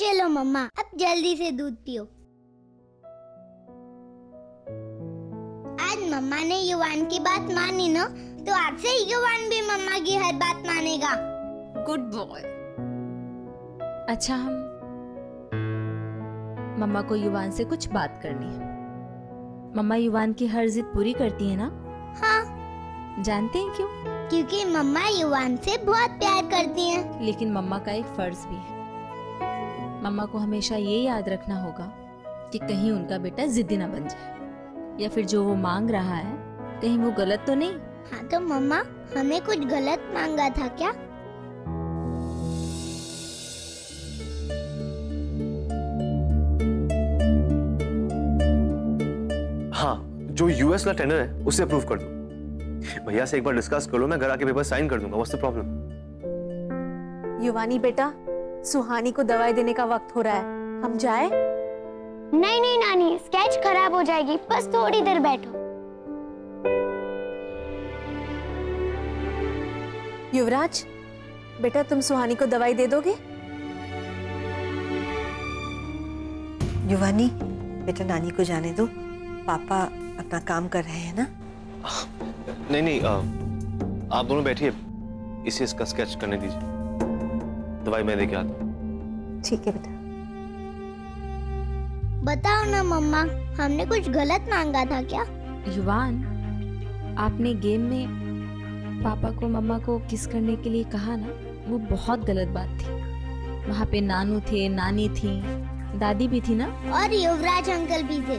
चलो मम्मा, अब जल्दी से दूध पियो। आज मम्मा ने युवान की बात मानी ना, तो आज से युवान भी मम्मा की हर बात मानेगा। Good boy. अच्छा, हम मम्मा को युवान से कुछ बात करनी है। मम्मा युवान की हर जिद पूरी करती है ना? हाँ। जानते हैं क्यों? क्योंकि मम्मा युवान से बहुत प्यार करती हैं। लेकिन मम्मा का एक फर्ज भी है। मम्मा को हमेशा ये याद रखना होगा कि कहीं उनका बेटा जिद्दी ना बन जाए, या फिर जो वो मांग रहा है कहीं वो गलत तो नहीं। हाँ, तो मम्मा हमें कुछ गलत मांगा था क्या? हाँ, जो यूएस का टेंडर है उसे अप्रूव कर दो। भैया से एक बार डिस्कस कर लो, मैं घर आके पेपर साइन कर दूंगा। What's the problem? युवानी बेटा, सुहानी को दवाई देने का वक्त हो रहा है, हम जाए? नहीं नहीं नानी, स्केच खराब हो जाएगी, बस थोड़ी देर बैठो। युवराज बेटा, तुम सुहानी को दवाई दे दोगे? युवानी बेटा, नानी को जाने दो, पापा अपना काम कर रहे हैं ना। नहीं, आप दोनों बैठिए, इसे इसका स्केच करने दीजिए। दवाई मैं लेके आता हूँ। ठीक है बेटा। बताओ ना मम्मा, हमने कुछ गलत मांगा था क्या? युवान, आपने गेम में पापा को मम्मा को किस करने के लिए कहा ना, वो बहुत गलत बात थी। वहाँ पे नानू थे, नानी थी, दादी भी थी ना, और युवराज अंकल भी थे।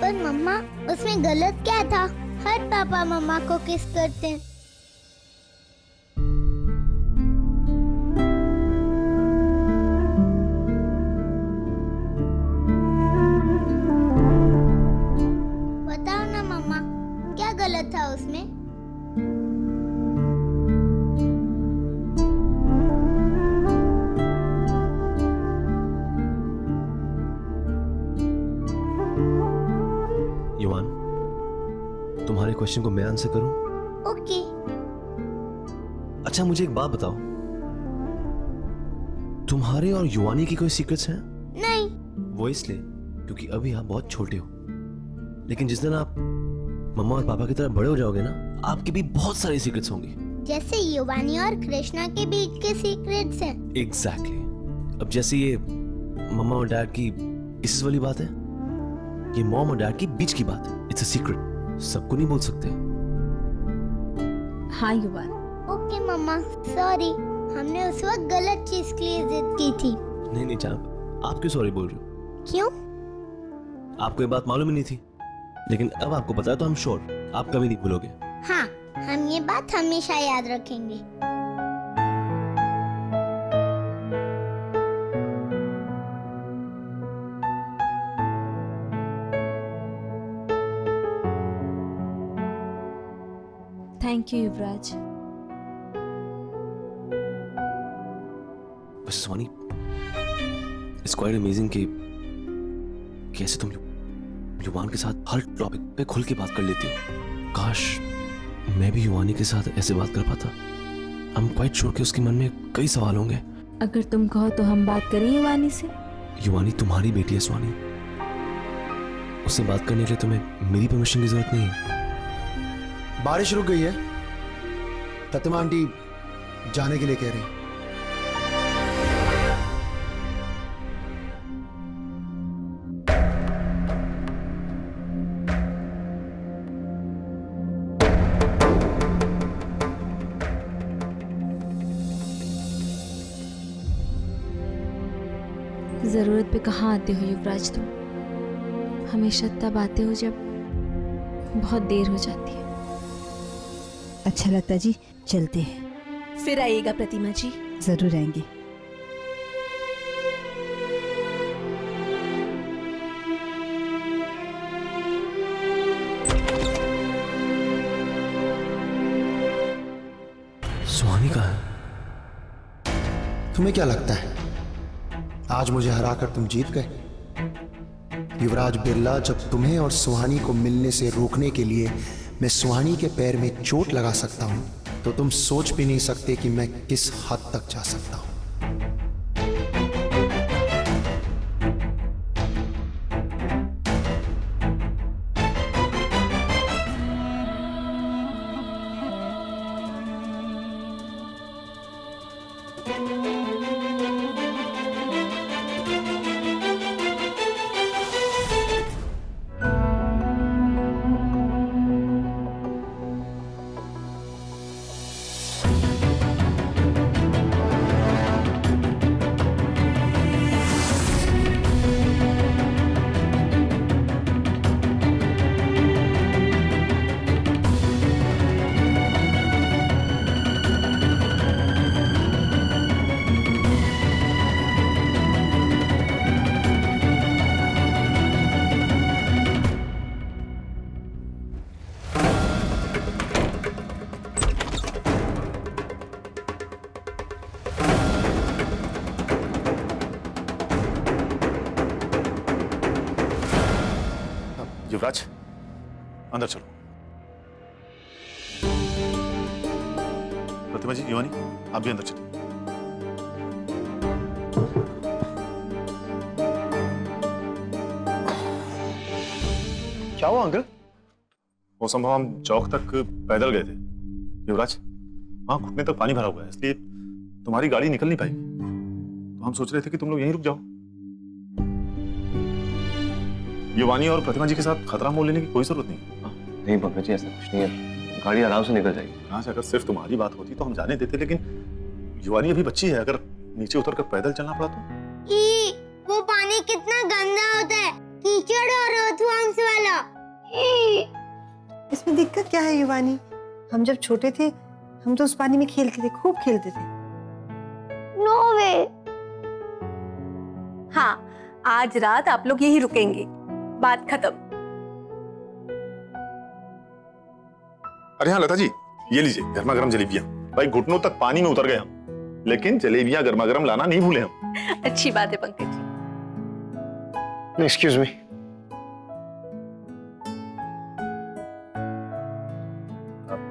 पर मम्मा, उसमें गलत क्या था? हर पापा मम्मा को किस करते हैं। बताओ ना मम्मा, क्या गलत था उसमें? युवान, तुम्हारे क्वेश्चन को मैं आंसर करूं? ओके। अच्छा, मुझे एक बात बताओ, तुम्हारे और युवानी की कोई सीक्रेट्स हैं? नहीं। वो इसलिए क्योंकि अभी आप बहुत छोटे हो, लेकिन जिस दिन आप मम्मा और पापा की तरह बड़े हो जाओगे ना, आपके भी बहुत सारे सीक्रेट्स होंगे। जैसे युवानी और कृष्णा के बीच के सीक्रेट्स हैं। एग्जैक्टली। अब जैसे ये मम्मा और डैड की इस वाली बात है, ये मॉम और डैड की बीच की बात है। इट्स अ सीक्रेट, सबको नहीं बोल सकते। हाँ युवान। ओके मम्मा, सॉरी, हमने उस वक्त गलत चीज के लिए जिद की थी। नहीं नहीं चाप, आप क्यों सॉरी बोल रहे हो? क्यों? आपको ये बात मालूम ही नहीं थी, लेकिन अब आपको पता है तो हम श्योर आप कभी नहीं भूलोगे। हाँ, हम ये बात हमेशा याद रखेंगे। थैंक यू युवराज। बस सोनी, इट्स क्वाइट अमेजिंग कि कैसे तुम युवान के साथ हर टॉपिक पे खुल के बात कर लेती हो। काश मैं भी युवानी के साथ ऐसे बात कर पाता। आई एम क्वाइट श्योर कि उसके मन में कई सवाल होंगे। अगर तुम कहो तो हम बात करें युवानी से। युवानी तुम्हारी बेटी है स्वानी, उससे बात करने के लिए तुम्हें मेरी परमिशन की जरूरत नहीं है। बारिश रुक गई है, ततिमा आंटी जाने के लिए कह रही हैं। जरूरत पे कहाँ आते हो युवराज तुम? हमेशा तब आते हो जब बहुत देर हो जाती है। अच्छा लगता जी, चलते हैं। फिर आइएगा प्रतिमा जी। जरूर आएंगे। स्वामी कहाँ है? तुम्हें क्या लगता है आज मुझे हराकर तुम जीत गए? युवराज बिरला, जब तुम्हें और सुहानी को मिलने से रोकने के लिए मैं सुहानी के पैर में चोट लगा सकता हूं, तो तुम सोच भी नहीं सकते कि मैं किस हद तक जा सकता हूं। युवराज, अंदर चलो। प्रतिमा जी, युवानी, आप भी अंदर चलो। क्या हुआ अंकल? वो संभव हम चौक तक पैदल गए थे युवराज, वहां घुटने तक पानी भरा हुआ है, इसलिए तुम्हारी गाड़ी निकल नहीं पाई। तो हम सोच रहे थे कि तुम लोग यहीं रुक जाओ। युवानी और प्रतिमा जी के साथ खतरा मोल लेने की कोई जरूरत नहीं। नहीं पंकज जी, ऐसा कुछ नहीं है, गाड़ी आराम से निकल जाएगी। हाँ, अगर सिर्फ तुम्हारी बात होती तो हम जाने देते, लेकिन युवानी अभी बच्ची है, अगर नीचे उतर कर पैदल चलना पड़ा तो। वो पानी कितना गंदा होता है, कीचड़ और अर्थवर्म्स वाला। इसमें दिक्कत क्या है युवानी? हम जब छोटे थे हम तो उस पानी में खेलते थे, खूब खेलते थे। नो वे। हाँ, आज रात आप लोग यहीं रुकेंगे, बात खत्म। अरे हाँ लता जी, ये लीजिए गर्मा गर्म जलेबियां। भाई घुटनों तक पानी में उतर गए हम, लेकिन जलेबियां गर्मा गर्म लाना नहीं भूले हम। अच्छी बात है पंकज जी। Excuse me.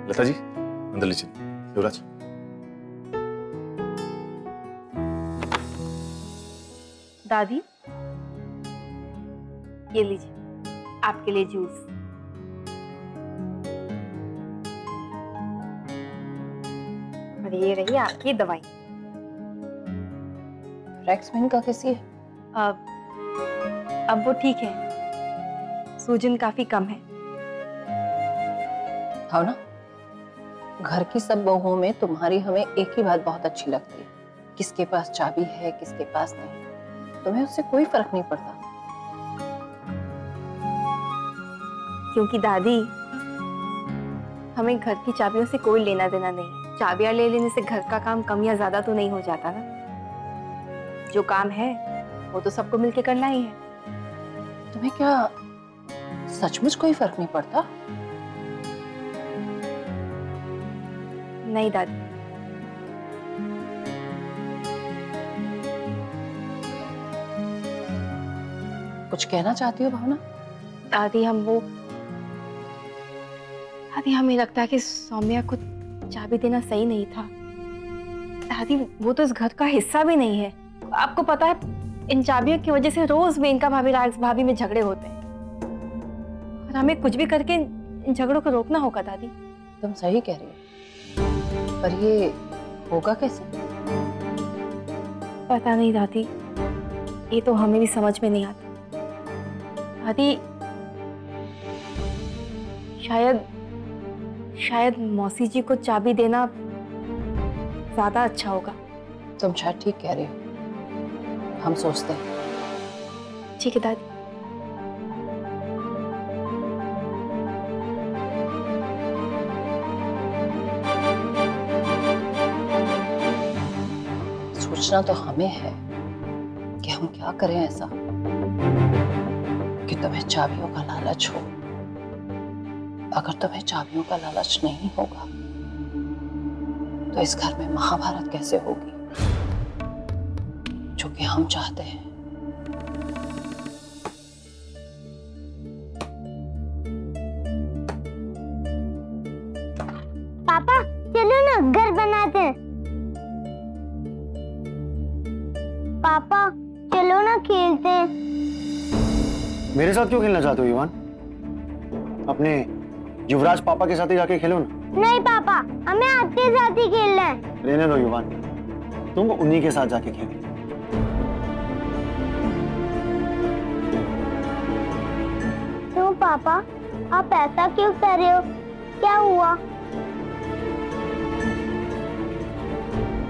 लता जी अंदर लीजिए। युवराज, दादी ये लीजिए आपके लिए जूस। और ये रही आपकी दवाई। रैक्समिन का कैसी है? अब वो ठीक है, सूजन काफी कम है। हाँ ना, घर की सब बहुओं में तुम्हारी हमें एक ही बात बहुत अच्छी लगती है, किसके पास चाबी है किसके पास नहीं। तुम्हें उससे कोई फर्क नहीं पड़ता। क्योंकि दादी हमें घर की चाबियों से कोई लेना देना नहीं है। चाबियां ले लेने से घर का काम कम या ज्यादा तो नहीं हो जाता ना। जो काम है वो तो सबको मिलके करना ही है। तुम्हें क्या सचमुच कोई फर्क नहीं पड़ता? नहीं दादी, कुछ कहना चाहती हो भावना? दादी हमें लगता है कि सौम्या को चाबी देना सही नहीं था। दादी वो तो इस घर का हिस्सा भी नहीं है। आपको पता है इन चाबियों की वजह से रोज मेनका भाभी राज भाभी में झगड़े होते हैं, और हमें कुछ भी करके इन झगड़ों को रोकना होगा। दादी तुम सही कह रही हो, पर ये होगा कैसे? पता नहीं दादी, ये तो हमें भी समझ में नहीं आता। दादी शायद मौसी जी को चाबी देना ज्यादा अच्छा होगा। तुम शायद ठीक कह रही हो, हम सोचते हैं। ठीक है दादी। सोचना तो हमें है कि हम क्या करें ऐसा कि तुम्हें चाबियों का लालच हो। अगर तुम्हें चाबियों का लालच नहीं होगा तो इस घर में महाभारत कैसे होगी, जो कि हम चाहते हैं। पापा चलो ना, पापा चलो ना खेलते हैं। मेरे साथ क्यों खेलना चाहते हो युवान? अपने युवराज पापा के साथ ही जाके खेलो ना। नहीं पापा, हमें आपके साथ ही खेलना है। रहने दो युवान, तुम उन्हीं के साथ जाके खेलो। क्यों पापा, आप ऐसा क्यों कर रहे हो? क्या हुआ?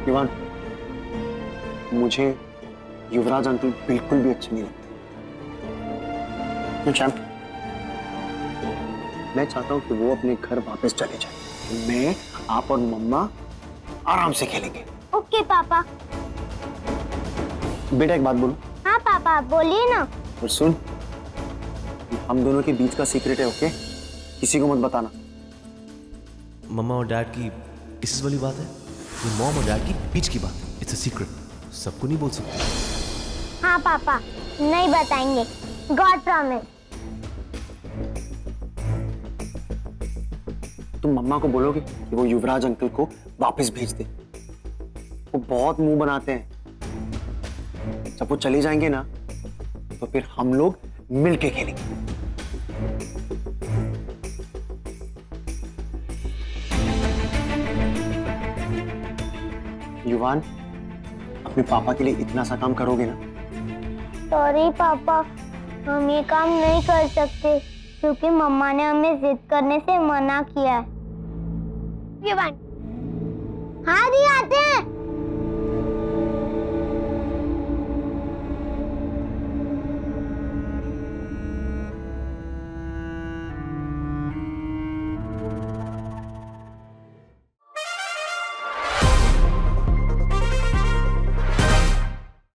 युवान, मुझे युवराज अंकल बिल्कुल भी अच्छे नहीं लगते। चैंप, मैं चाहता हूं कि वो अपने घर वापस चले जाए। मैं, आप और मम्मा आराम से खेलेंगे। ओके पापा। बेटा एक बात बोलो। हाँ पापा बोलिए ना। और सुन, हम दोनों के बीच का सीक्रेट है, ओके? किसी को मत बताना। मम्मा और डैड की किस वाली बात है? ये मॉम और डैड की बीच की बात है। इट्स अ सीक्रेट, सबको नहीं बोल सकते। हाँ पापा, नहीं बताएंगे, गॉड प्रॉमिस। तुम मम्मा को बोलोगे कि वो युवराज अंकल को वापस भेज दे। वो बहुत मुंह बनाते हैं। जब वो चले जाएंगे ना, तो फिर हम लोग मिलके खेलेंगे। युवान, अपने पापा के लिए इतना सा काम करोगे ना? सॉरी पापा, हम ये काम नहीं कर सकते क्योंकि मम्मा ने हमें जिद करने से मना किया है। हाँ दी आते